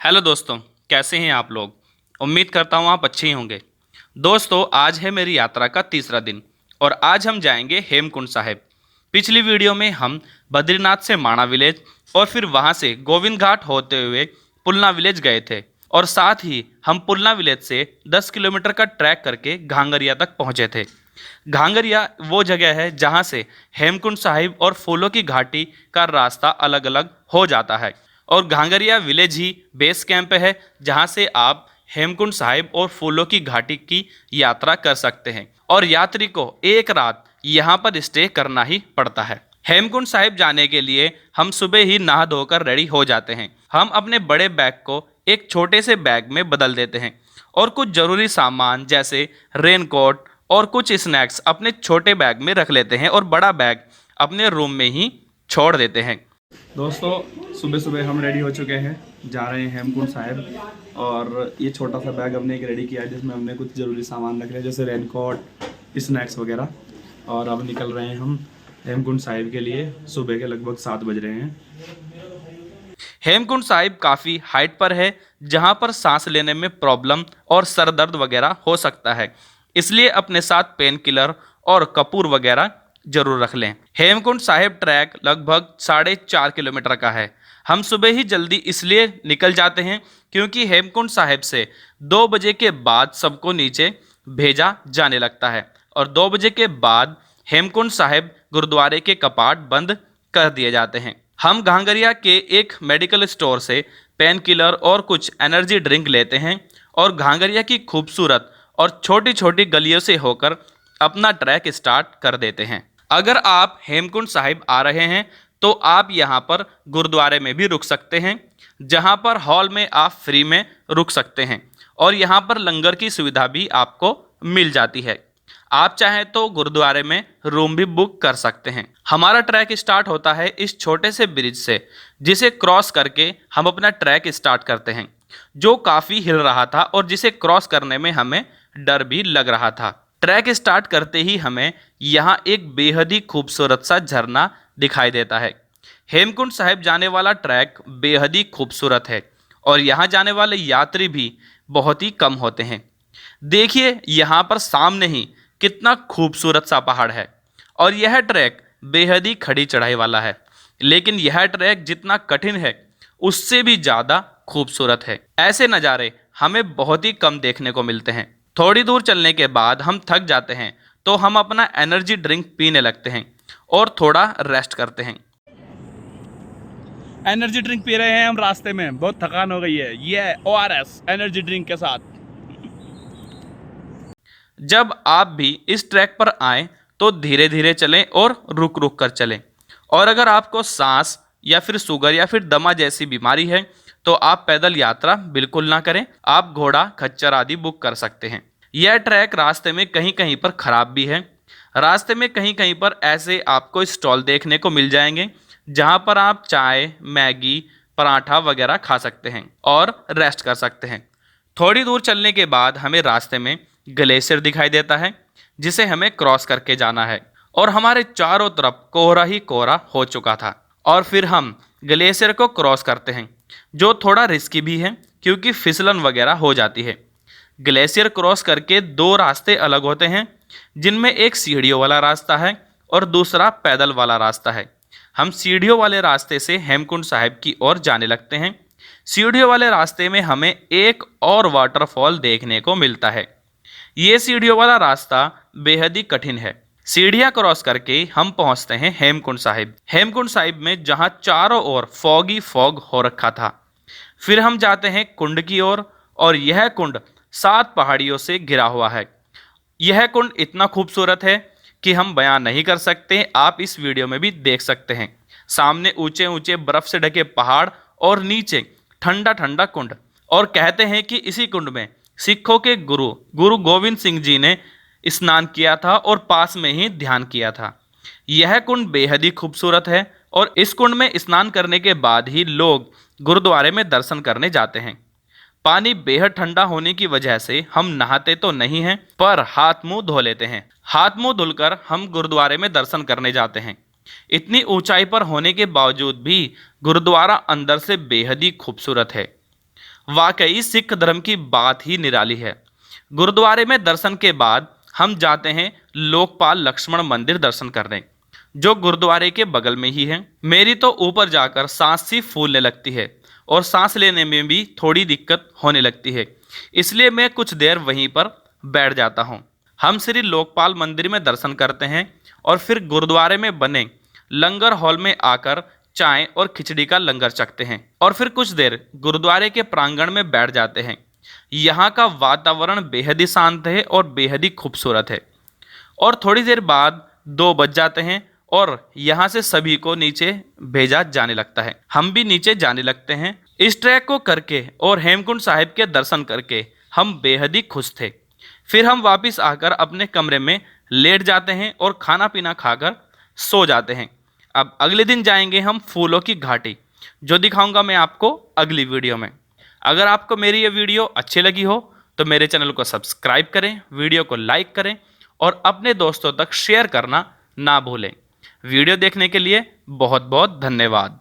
Hello दोस्तों, कैसे हैं आप लोग। उम्मीद करता हूँ आप अच्छे ही होंगे। दोस्तों, आज है मेरी यात्रा का तीसरा दिन और आज हम जाएंगे हेमकुंड साहिब। पिछली वीडियो में हम बद्रीनाथ से माणा विलेज और फिर वहाँ से गोविंद घाट होते हुए पुलना विलेज गए थे और साथ ही हम पुलना विलेज से 10 किलोमीटर का ट्रैक करके घांगरिया तक पहुँचे थे। घांगरिया वो जगह है जहाँ से हेमकुंड साहिब और फूलों की घाटी का रास्ता अलग अलग हो जाता है और घांगरिया विलेज ही बेस कैंप है जहां से आप हेमकुंड साहिब और फूलों की घाटी की यात्रा कर सकते हैं और यात्री को एक रात यहां पर स्टे करना ही पड़ता है। हेमकुंड साहिब जाने के लिए हम सुबह ही नहा धोकर रेडी हो जाते हैं। हम अपने बड़े बैग को एक छोटे से बैग में बदल देते हैं और कुछ जरूरी सामान जैसे रेनकोट और कुछ स्नैक्स अपने छोटे बैग में रख लेते हैं और बड़ा बैग अपने रूम में ही छोड़ देते हैं। दोस्तों, सुबह सुबह हम रेडी हो चुके हैं, जा रहे हैं हेमकुंड साहिब और ये छोटा सा बैग हमने एक रेडी किया है जिसमें हमने कुछ ज़रूरी सामान रख रहे हैं जैसे रेनकोट, स्नैक्स वगैरह। और अब निकल रहे हैं हम हेमकुंड साहिब के लिए। सुबह के लगभग 7 बज रहे हैं। हेमकुंड साहिब काफ़ी हाइट पर है जहाँ पर सांस लेने में प्रॉब्लम और सर दर्द वगैरह हो सकता है, इसलिए अपने साथ पेन किलर और कपूर वगैरह जरूर रख लें। हेमकुंड साहिब ट्रैक लगभग 4.5 किलोमीटर का है। हम सुबह ही जल्दी इसलिए निकल जाते हैं क्योंकि हेमकुंड साहिब से 2 बजे के बाद सबको नीचे भेजा जाने लगता है और 2 बजे के बाद हेमकुंड साहिब गुरुद्वारे के कपाट बंद कर दिए जाते हैं। हम घांगरिया के एक मेडिकल स्टोर से पेन किलर और कुछ एनर्जी ड्रिंक लेते हैं और घांगरिया की खूबसूरत और छोटी छोटी गलियों से होकर अपना ट्रैक स्टार्ट कर देते हैं। अगर आप हेमकुंड साहिब आ रहे हैं तो आप यहाँ पर गुरुद्वारे में भी रुक सकते हैं, जहाँ पर हॉल में आप फ्री में रुक सकते हैं और यहाँ पर लंगर की सुविधा भी आपको मिल जाती है। आप चाहें तो गुरुद्वारे में रूम भी बुक कर सकते हैं। हमारा ट्रैक स्टार्ट होता है इस छोटे से ब्रिज से, जिसे क्रॉस करके हम अपना ट्रैक स्टार्ट करते हैं, जो काफ़ी हिल रहा था और जिसे क्रॉस करने में हमें डर भी लग रहा था। ट्रैक स्टार्ट करते ही हमें यहाँ एक बेहद ही खूबसूरत सा झरना दिखाई देता है। हेमकुंड साहिब जाने वाला ट्रैक बेहद ही खूबसूरत है और यहाँ जाने वाले यात्री भी बहुत ही कम होते हैं। देखिए यहाँ पर सामने ही कितना खूबसूरत सा पहाड़ है और यह ट्रैक बेहद ही खड़ी चढ़ाई वाला है, लेकिन यह ट्रैक जितना कठिन है उससे भी ज़्यादा खूबसूरत है। ऐसे नज़ारे हमें बहुत ही कम देखने को मिलते हैं। थोड़ी दूर चलने के बाद हम थक जाते हैं तो हम अपना एनर्जी ड्रिंक पीने लगते हैं और थोड़ा रेस्ट करते हैं। एनर्जी ड्रिंक पी रहे हैं हम रास्ते में, बहुत थकान हो गई है। ये ORS एनर्जी ड्रिंक के साथ। जब आप भी इस ट्रैक पर आएँ तो धीरे धीरे चलें और रुक रुक कर चलें। और अगर आपको सांस या फिर शुगर या फिर दमा जैसी बीमारी है तो आप पैदल यात्रा बिल्कुल ना करें। आप घोड़ा, खच्चर आदि बुक कर सकते हैं। यह ट्रैक रास्ते में कहीं कहीं पर ख़राब भी है। रास्ते में कहीं कहीं पर ऐसे आपको स्टॉल देखने को मिल जाएंगे जहां पर आप चाय, मैगी, पराठा वगैरह खा सकते हैं और रेस्ट कर सकते हैं। थोड़ी दूर चलने के बाद हमें रास्ते में ग्लेशियर दिखाई देता है जिसे हमें क्रॉस करके जाना है और हमारे चारों तरफ कोहरा ही कोहरा हो चुका था। और फिर हम ग्लेशियर को क्रॉस करते हैं, जो थोड़ा रिस्की भी है क्योंकि फिसलन वगैरह हो जाती है। ग्लेशियर क्रॉस करके 2 रास्ते अलग होते हैं, जिनमें एक सीढ़ियों वाला रास्ता है और दूसरा पैदल वाला रास्ता है। हम सीढ़ियों वाले रास्ते से हेमकुंड साहिब की ओर जाने लगते हैं। सीढ़ियों वाले रास्ते में हमें एक और वाटरफॉल देखने को मिलता है। ये सीढ़ियों वाला रास्ता बेहद ही कठिन है। सीढ़ियां क्रॉस करके हम पहुंचते हैं हेमकुंड साहिब। हेमकुंड साहिब में जहां चारों ओर फॉगी फॉग हो रखा था। फिर हम जाते हैं कुंड की ओर और यह कुंड 7 पहाड़ियों से घिरा हुआ है। यह कुंड इतना खूबसूरत है कि हम बयां नहीं कर सकते। आप इस वीडियो में भी देख सकते हैं। सामने ऊंचे ऊंचे बर्फ से ढके पहाड़ और नीचे ठंडा ठंडा कुंड। और कहते हैं कि इसी कुंड में सिखों के गुरु गोविंद सिंह जी ने स्नान किया था और पास में ही ध्यान किया था। यह कुंड बेहद ही खूबसूरत है और इस कुंड में स्नान करने के बाद ही लोग गुरुद्वारे में दर्शन करने जाते हैं। पानी बेहद ठंडा होने की वजह से हम नहाते तो नहीं हैं, पर हाथ मुंह धो लेते हैं। हाथ मुंह धुलकर हम गुरुद्वारे में दर्शन करने जाते हैं। इतनी ऊंचाई पर होने के बावजूद भी गुरुद्वारा अंदर से बेहद ही खूबसूरत है वाकई सिख धर्म की बात ही निराली है। गुरुद्वारे में दर्शन के बाद हम जाते हैं लोकपाल लक्ष्मण मंदिर दर्शन करने, जो गुरुद्वारे के बगल में ही है। मेरी तो ऊपर जाकर सांस सी फूलने लगती है और सांस लेने में भी थोड़ी दिक्कत होने लगती है, इसलिए मैं कुछ देर वहीं पर बैठ जाता हूँ। हम श्री लोकपाल मंदिर में दर्शन करते हैं और फिर गुरुद्वारे में बने लंगर हॉल में आकर चाय और खिचड़ी का लंगर चखते हैं और फिर कुछ देर गुरुद्वारे के प्रांगण में बैठ जाते हैं। यहाँ का वातावरण बेहद ही शांत है और बेहद ही खूबसूरत है। और थोड़ी देर बाद 2 बज जाते हैं और यहाँ से सभी को नीचे भेजा जाने लगता है। हम भी नीचे जाने लगते हैं। इस ट्रैक को करके और हेमकुंड साहिब के दर्शन करके हम बेहद ही खुश थे। फिर हम वापस आकर अपने कमरे में लेट जाते हैं और खाना पीना खाकर सो जाते हैं। अब अगले दिन जाएंगे हम फूलों की घाटी, जो दिखाऊंगा मैं आपको अगली वीडियो में। अगर आपको मेरी ये वीडियो अच्छी लगी हो तो मेरे चैनल को सब्सक्राइब करें, वीडियो को लाइक करें और अपने दोस्तों तक शेयर करना ना भूलें। वीडियो देखने के लिए बहुत बहुत धन्यवाद।